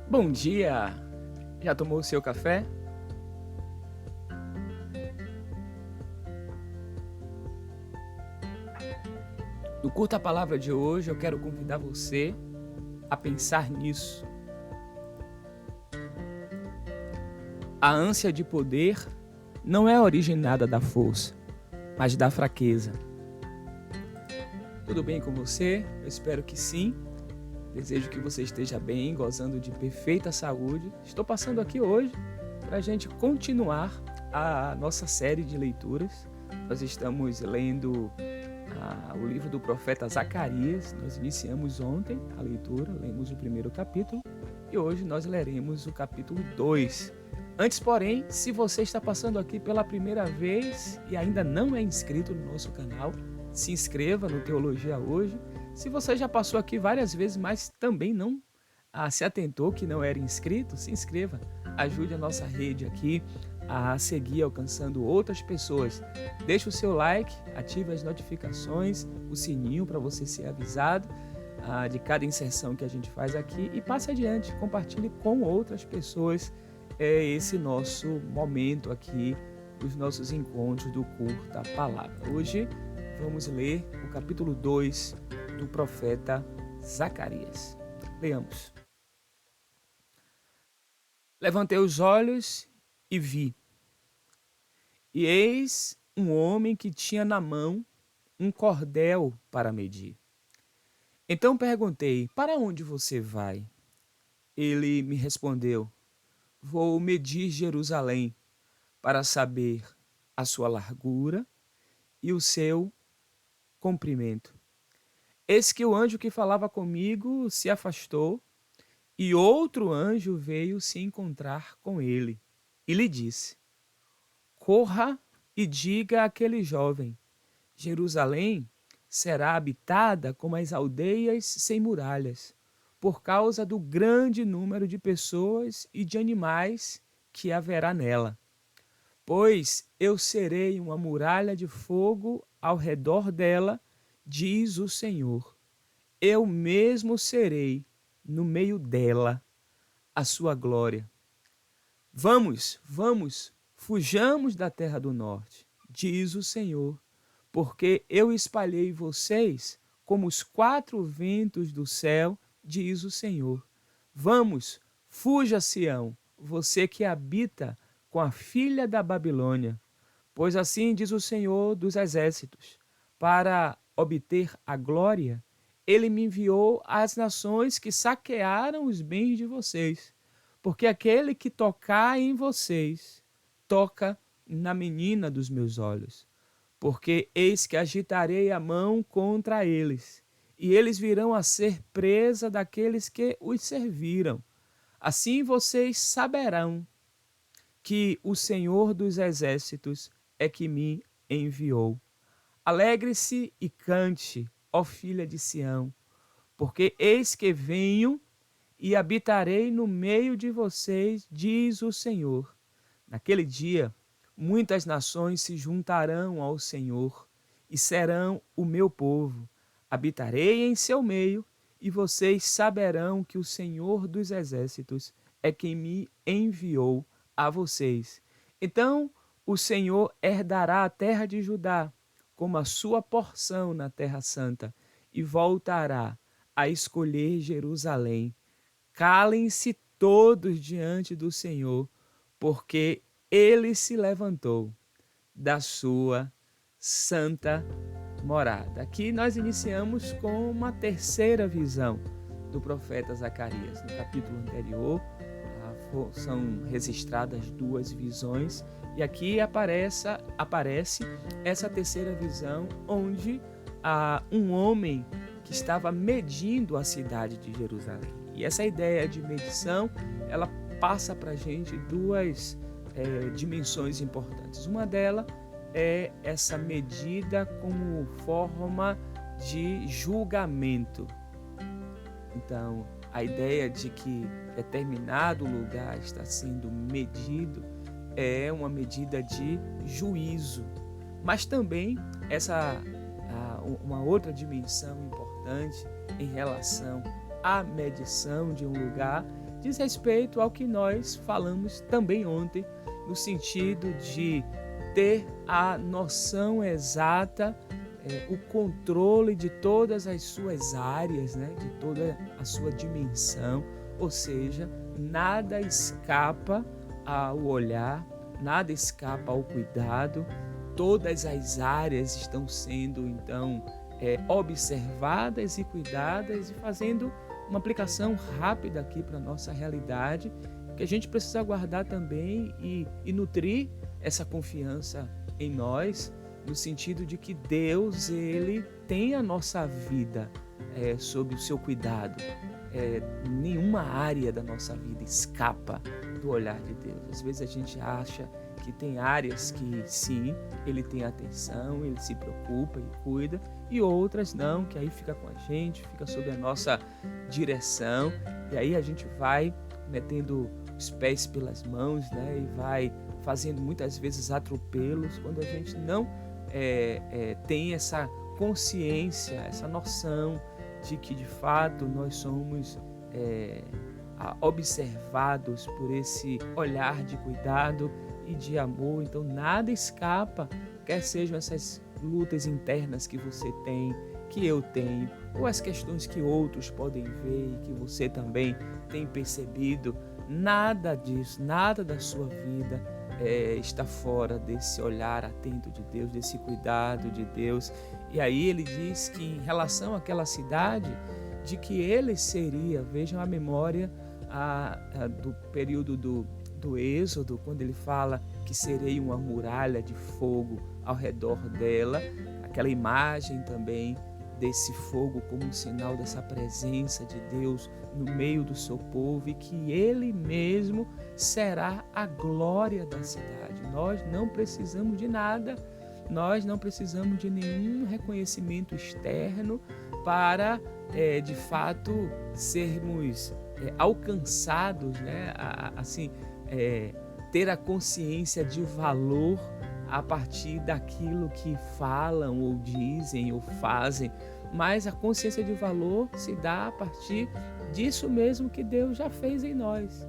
Bom dia! Já tomou o seu café? No Curta Palavra de hoje, eu quero convidar você a pensar nisso. A ânsia de poder não é originada da força, mas da fraqueza. Tudo bem com você? Eu espero que sim. Desejo que você esteja bem, gozando de perfeita saúde. Estou passando aqui hoje para a gente continuar a nossa série de leituras. Nós estamos lendo o livro do profeta Zacarias. Nós iniciamos ontem a leitura, lemos o primeiro capítulo e hoje nós leremos o capítulo 2. Antes, porém, se você está passando aqui pela primeira vez e ainda não é inscrito no nosso canal, se inscreva no Teologia Hoje. Se você já passou aqui várias vezes, mas também não se atentou que não era inscrito, se inscreva. Ajude a nossa rede aqui a seguir alcançando outras pessoas. Deixe o seu like, ative as notificações, o sininho para você ser avisado de cada inserção que a gente faz aqui e passe adiante, compartilhe com outras pessoas esse nosso momento aqui, os nossos encontros do Curta Palavra. Hoje vamos ler o capítulo 2 do profeta Zacarias. Leamos. Levantei os olhos e vi, e eis um homem que tinha na mão um cordel para medir. Então perguntei: para onde você vai? Ele me respondeu: vou medir Jerusalém para saber a sua largura e o seu comprimento. Eis que o anjo que falava comigo se afastou, e outro anjo veio se encontrar com ele, e lhe disse: corra e diga àquele jovem: Jerusalém será habitada como as aldeias sem muralhas, por causa do grande número de pessoas e de animais que haverá nela. Pois eu serei uma muralha de fogo ao redor dela, diz o Senhor. Eu mesmo serei no meio dela a sua glória. Vamos, vamos, fujamos da terra do norte, diz o Senhor, porque eu espalhei vocês como os quatro ventos do céu, diz o Senhor. Vamos, fuja, Sião, você que habita com a filha da Babilônia, pois assim diz o Senhor dos exércitos, para obter a glória, ele me enviou às nações que saquearam os bens de vocês, porque aquele que tocar em vocês, toca na menina dos meus olhos. Porque eis que agitarei a mão contra eles, e eles virão a ser presa daqueles que os serviram. Assim vocês saberão que o Senhor dos exércitos é que me enviou. Alegre-se e cante, ó filha de Sião, porque eis que venho e habitarei no meio de vocês, diz o Senhor. Naquele dia, muitas nações se juntarão ao Senhor e serão o meu povo. Habitarei em seu meio e vocês saberão que o Senhor dos exércitos é quem me enviou a vocês. Então o Senhor herdará a terra de Judá como a sua porção na terra santa e voltará a escolher Jerusalém. Calem-se todos diante do Senhor, porque ele se levantou da sua santa morada. Aqui nós iniciamos com uma terceira visão do profeta Zacarias. No capítulo anterior, são registradas duas visões, e aqui aparece essa terceira visão, onde um homem que estava medindo a cidade de Jerusalém. E essa ideia de medição, ela passa para a gente duas dimensões importantes. Uma delas é essa medida como forma de julgamento. Então, a ideia de que determinado lugar está sendo medido é uma medida de juízo. Mas também uma outra dimensão importante em relação à medição de um lugar diz respeito ao que nós falamos também ontem, no sentido de ter a noção exata, o controle de todas as suas áreas, né? De toda a sua dimensão, ou seja, nada escapa ao olhar, nada escapa ao cuidado, todas as áreas estão sendo então observadas e cuidadas e fazendo uma aplicação rápida aqui para a nossa realidade, que a gente precisa guardar também e nutrir essa confiança em nós, no sentido de que Deus, Ele tem a nossa vida sob o seu cuidado. Nenhuma área da nossa vida escapa do olhar de Deus. Às vezes a gente acha que tem áreas que sim, Ele tem atenção, Ele se preocupa e cuida, e outras não, que aí fica com a gente, fica sob a nossa direção, e aí a gente vai metendo os pés pelas mãos, né, e vai fazendo muitas vezes atropelos, quando a gente não tem essa consciência, essa noção de que de fato nós somos observados por esse olhar de cuidado e de amor. Então nada escapa, quer sejam essas lutas internas que você tem, que eu tenho, ou as questões que outros podem ver e que você também tem percebido. Nada disso, nada da sua vida está fora desse olhar atento de Deus, desse cuidado de Deus. E aí ele diz que em relação àquela cidade, de que ele seria, vejam a memória do período do Êxodo, quando ele fala que seria uma muralha de fogo ao redor dela, aquela imagem também desse fogo como um sinal dessa presença de Deus no meio do seu povo, e que Ele mesmo será a glória da cidade. Nós não precisamos de nada, nós não precisamos de nenhum reconhecimento externo para, de fato, sermos alcançados, né? Ter a consciência de valor a partir daquilo que falam ou dizem ou fazem, mas a consciência de valor se dá a partir disso mesmo que Deus já fez em nós.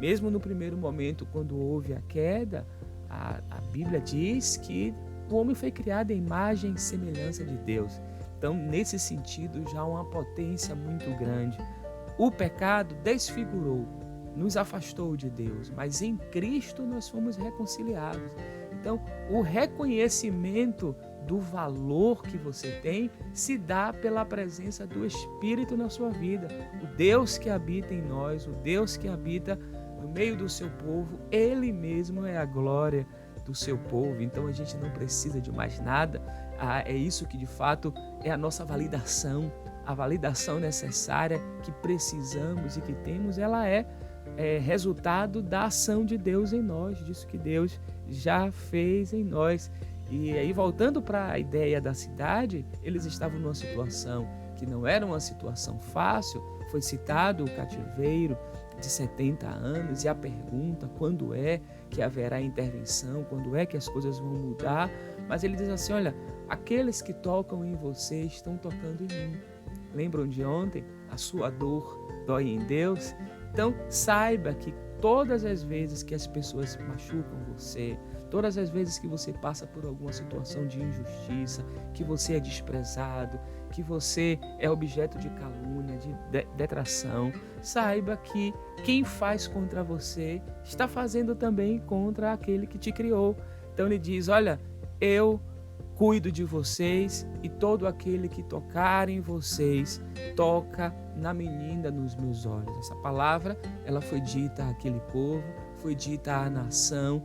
Mesmo no primeiro momento, quando houve a queda, a Bíblia diz que o homem foi criado em imagem e semelhança de Deus. Então, nesse sentido, já há uma potência muito grande. O pecado desfigurou, nos afastou de Deus, mas em Cristo nós fomos reconciliados. Então, o reconhecimento do valor que você tem se dá pela presença do Espírito na sua vida. O Deus que habita em nós, o Deus que habita no meio do seu povo, Ele mesmo é a glória do seu povo. Então, a gente não precisa de mais nada. É isso que, de fato, é a nossa validação. A validação necessária que precisamos e que temos, ela é resultado da ação de Deus em nós, disso que Deus já fez em nós. E aí, voltando para a ideia da cidade, eles estavam numa situação que não era uma situação fácil. Foi citado o cativeiro de 70 anos e a pergunta quando é que haverá intervenção, quando é que as coisas vão mudar. Mas ele diz assim: olha, aqueles que tocam em você estão tocando em mim. Lembram de ontem? A sua dor dói em Deus? Então, saiba que todas as vezes que as pessoas machucam você, todas as vezes que você passa por alguma situação de injustiça, que você é desprezado, que você é objeto de calúnia, de detração, saiba que quem faz contra você está fazendo também contra aquele que te criou. Então ele diz: olha, eu cuido de vocês, e todo aquele que tocar em vocês toca na menina nos meus olhos. Essa palavra, ela foi dita àquele povo, foi dita à nação,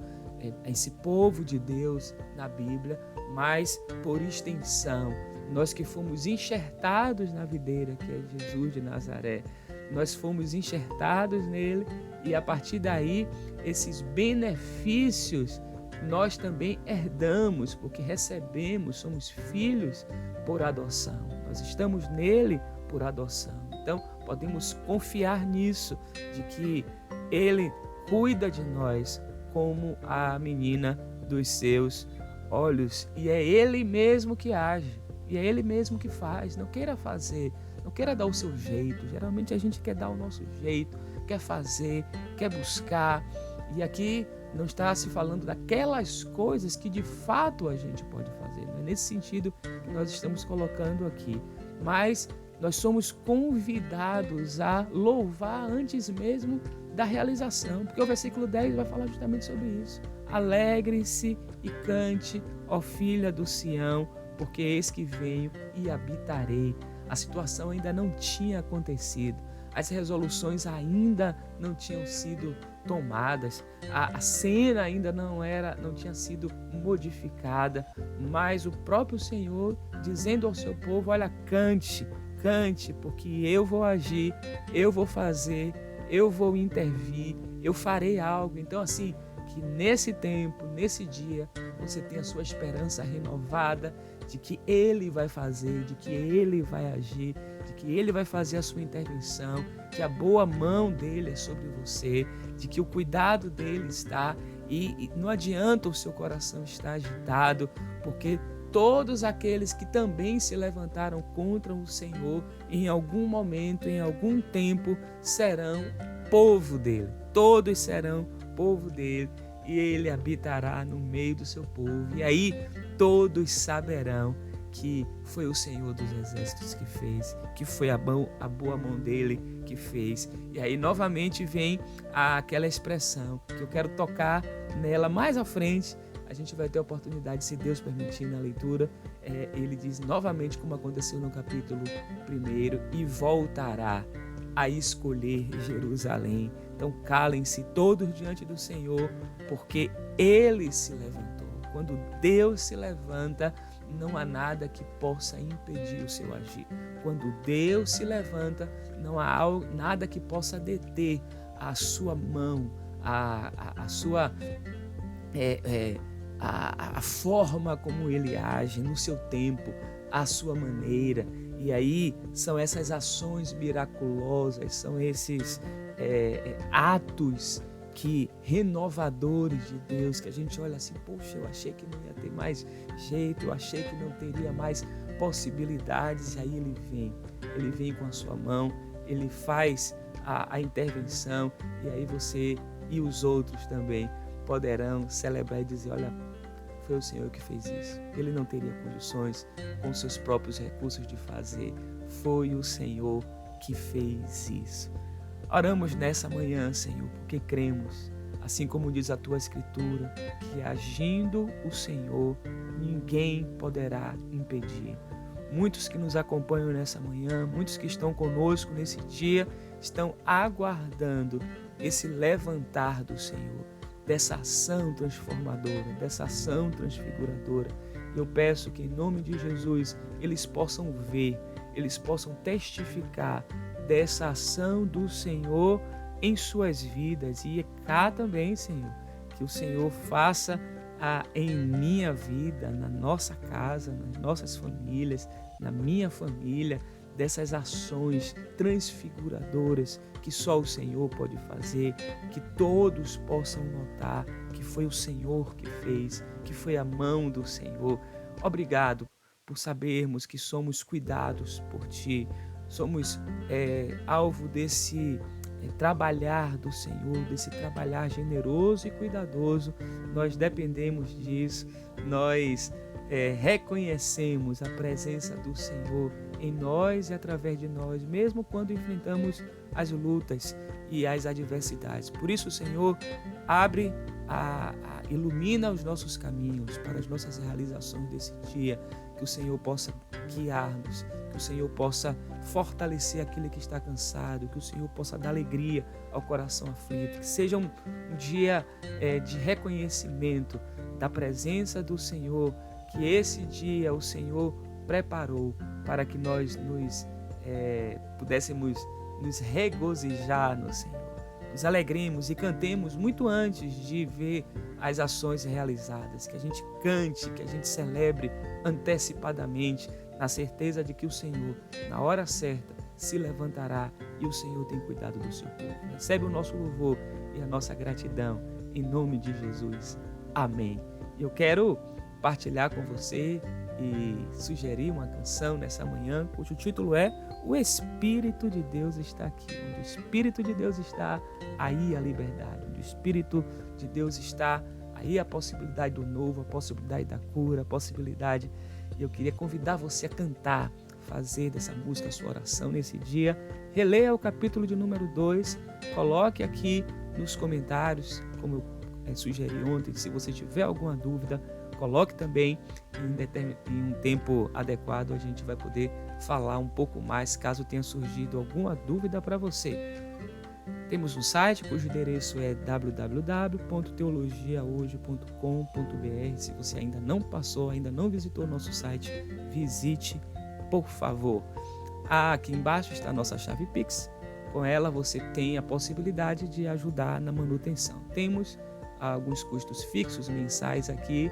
a esse povo de Deus na Bíblia, mas por extensão, nós que fomos enxertados na videira, que é Jesus de Nazaré, nós fomos enxertados nele, e a partir daí, esses benefícios nós também herdamos, porque recebemos, somos filhos por adoção. Nós estamos nele por adoção. Então, podemos confiar nisso, de que ele cuida de nós como a menina dos seus olhos. E é ele mesmo que age, e é ele mesmo que faz. Não queira fazer Não queira dar o seu jeito. Geralmente a gente quer dar o nosso jeito, quer fazer, quer buscar. E aqui não está se falando daquelas coisas que de fato a gente pode fazer. Não é nesse sentido que nós estamos colocando aqui. Mas nós somos convidados a louvar antes mesmo da realização. Porque o versículo 10 vai falar justamente sobre isso. Alegre-se e cante, ó filha do Sião, porque eis que venho e habitarei. A situação ainda não tinha acontecido. As resoluções ainda não tinham sido tomadas, a cena ainda não tinha sido modificada, mas o próprio Senhor dizendo ao seu povo: olha, cante, cante, porque eu vou agir, eu vou fazer, eu vou intervir, eu farei algo. Então, assim, que nesse tempo, nesse dia, você tenha a sua esperança renovada de que Ele vai fazer, de que Ele vai agir, de que Ele vai fazer a sua intervenção, que a boa mão dEle é sobre você, de que o cuidado dEle está, e não adianta o seu coração estar agitado, porque todos aqueles que também se levantaram contra o Senhor, em algum momento, em algum tempo, serão povo dEle. Todos serão povo dEle, e Ele habitará no meio do seu povo. E aí todos saberão que foi o Senhor dos Exércitos que fez, que foi a boa mão dEle que fez. E aí novamente vem aquela expressão que eu quero tocar nela mais à frente. A gente vai ter a oportunidade, se Deus permitir, na leitura. Ele diz novamente, como aconteceu no capítulo 1, e voltará a escolher Jerusalém. Então calem-se todos diante do Senhor, porque Ele se levantou. Quando Deus se levanta, não há nada que possa impedir o seu agir. Quando Deus se levanta, não há nada que possa deter a sua mão, a sua a forma como Ele age no seu tempo, a sua maneira. E aí são essas ações miraculosas, são esses atos renovadores de Deus, que a gente olha assim: poxa, eu achei que não ia ter mais jeito, eu achei que não teria mais possibilidades. E aí Ele vem com a sua mão, Ele faz a intervenção, e aí você e os outros também poderão celebrar e dizer: olha, foi o Senhor que fez isso. Ele não teria condições com seus próprios recursos de fazer. Foi o Senhor que fez isso. Oramos nessa manhã, Senhor, porque cremos, assim como diz a Tua Escritura, que agindo o Senhor, ninguém poderá impedir. Muitos que nos acompanham nessa manhã, muitos que estão conosco nesse dia, estão aguardando esse levantar do Senhor, dessa ação transformadora, dessa ação transfiguradora. Eu peço que, em nome de Jesus, eles possam ver, eles possam testificar dessa ação do Senhor em suas vidas. E cá também, Senhor, que o Senhor faça em minha vida, na nossa casa, nas nossas famílias, na minha família, dessas ações transfiguradoras que só o Senhor pode fazer, que todos possam notar que foi o Senhor que fez, que foi a mão do Senhor. Obrigado por sabermos que somos cuidados por Ti, somos alvo desse trabalhar do Senhor, desse trabalhar generoso e cuidadoso. Nós dependemos disso, nós reconhecemos a presença do Senhor em nós e através de nós, mesmo quando enfrentamos as lutas e as adversidades. Por isso, Senhor, ilumina os nossos caminhos para as nossas realizações desse dia, que o Senhor possa guiar-nos, que o Senhor possa fortalecer aquele que está cansado, que o Senhor possa dar alegria ao coração aflito, que seja um dia de reconhecimento da presença do Senhor, que esse dia o Senhor preparou para que nós pudéssemos nos regozijar no Senhor, nos alegremos e cantemos muito antes de ver as ações realizadas, que a gente cante, que a gente celebre antecipadamente, na certeza de que o Senhor, na hora certa, se levantará e o Senhor tem cuidado do seu povo. Recebe o nosso louvor e a nossa gratidão, em nome de Jesus. Amém. Eu quero partilhar com você e sugerir uma canção nessa manhã, cujo título é O Espírito de Deus está aqui. Onde o Espírito de Deus está, aí a liberdade. Onde o Espírito de Deus está, aí a possibilidade do novo, a possibilidade da cura, a possibilidade. E eu queria convidar você a cantar, fazer dessa música a sua oração nesse dia. Releia o capítulo de número 2, coloque aqui nos comentários, como eu sugeri ontem, se você tiver alguma dúvida, coloque também em um tempo adequado, a gente vai poder falar um pouco mais, caso tenha surgido alguma dúvida para você. Temos um site cujo endereço é www.teologiahoje.com.br. Se você ainda não passou, ainda não visitou o nosso site, visite, por favor. Aqui embaixo está a nossa chave Pix. Com ela você tem a possibilidade de ajudar na manutenção. Temos alguns custos fixos mensais aqui,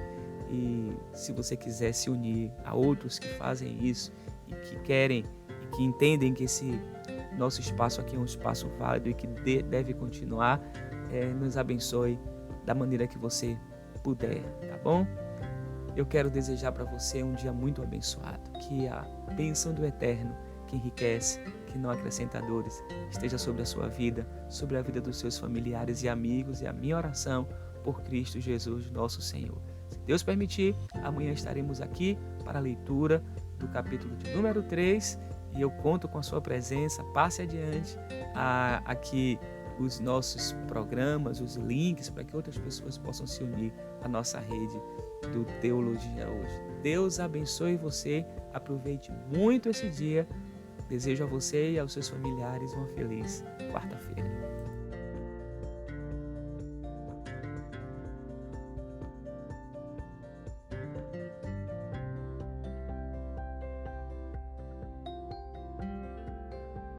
e se você quiser se unir a outros que fazem isso e que querem e que entendem que esse nosso espaço aqui é um espaço válido e que deve continuar, nos abençoe da maneira que você puder, tá bom? Eu quero desejar para você um dia muito abençoado, que a bênção do Eterno, que enriquece, que não acrescenta dores, esteja sobre a sua vida, sobre a vida dos seus familiares e amigos, e a minha oração por Cristo Jesus, nosso Senhor. Se Deus permitir, amanhã estaremos aqui para a leitura do capítulo de número 3, e eu conto com a sua presença. Passe adiante aqui os nossos programas, os links, para que outras pessoas possam se unir à nossa rede do Teologia Hoje. Deus abençoe você, aproveite muito esse dia. Desejo a você e aos seus familiares uma feliz quarta-feira.